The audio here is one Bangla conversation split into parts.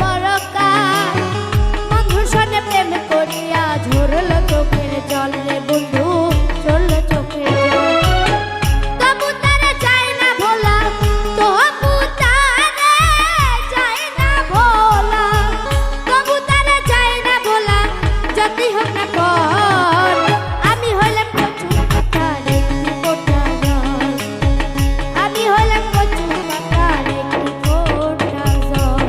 বরকা বন্ধুর সনে প্রেম করিয়া ঝরল চোখের জল রে বন্ধু ঝরল চোখের জল তবু তারা যায় না ভোলা তবু তারা যায় না ভোলা তবু তারা যায় না ভোলা যতই হোক না পর আমি হলাম কচু পাতার একটি ফোঁটা জল আমি হলাম কচু পাতার একটি ফোঁটা জল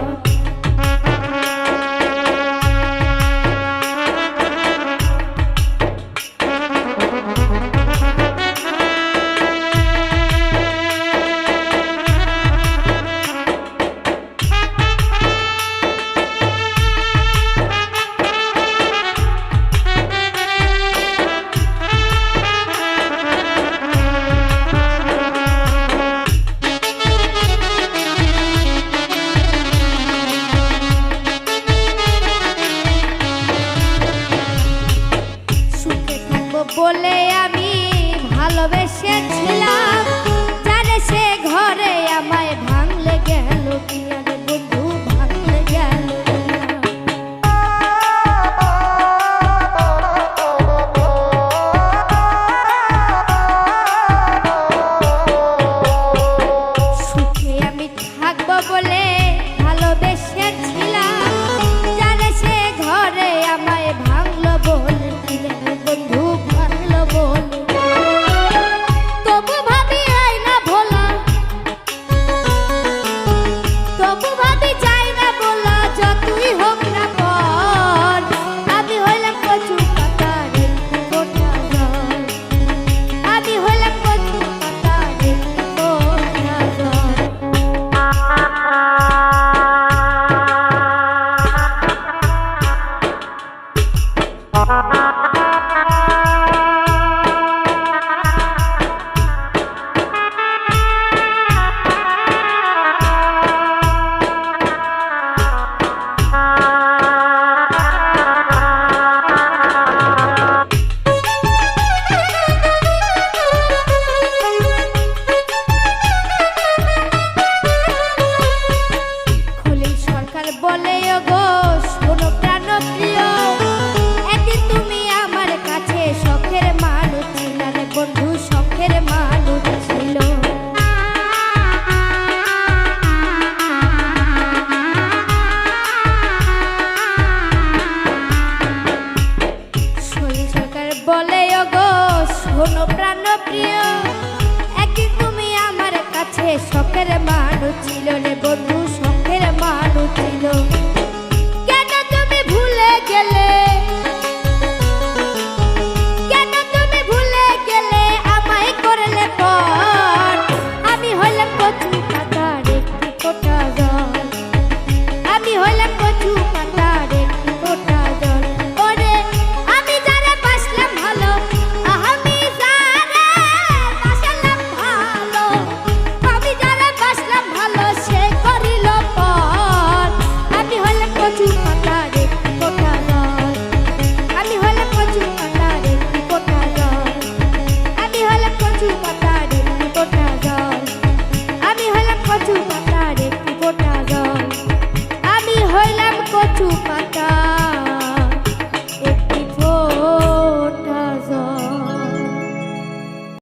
সুখে থাকবো বলে আমি ভালোবেসেছিলাম জানে সে ঘরে আমায় ভাঙলে গেল কি আরে বন্ধু ভাঙলে গেল সুখে আমি থাকবো বলে ভালোবেসেছিলাম জানে সে ঘরে আমায় ভাঙলো বলে বন্ধু ভাঙলো বলে তবু ভাবি হয় না ভোলা তবু ভাবি যাই না বলা যতই হোক না পর আমি হইলাম কচু পাতার একটি ফোঁটা জল আমি হইলাম কচু পাতার একটি ফোঁটা জল খলিল সরকার বলে ওগো শোনো প্রাণপ্রিয় একদিন তুমি আমার কাছে শখের মানুষ ছিলে রে বন্ধু শখের মানুষ ছিল খলিল সরকার বলে ওগো শোনো প্রাণপ্রিয় একদিন তুমি আমার কাছে শখের মানুষ ছিল রে বন্ধু শখের মানুষ ছিল কেন তুমি ভুলে গেলে কেন তুমি ভুলে গেলে আমায় করলে পর আমি হলাম কচু পাতার একটি ফোঁটা জল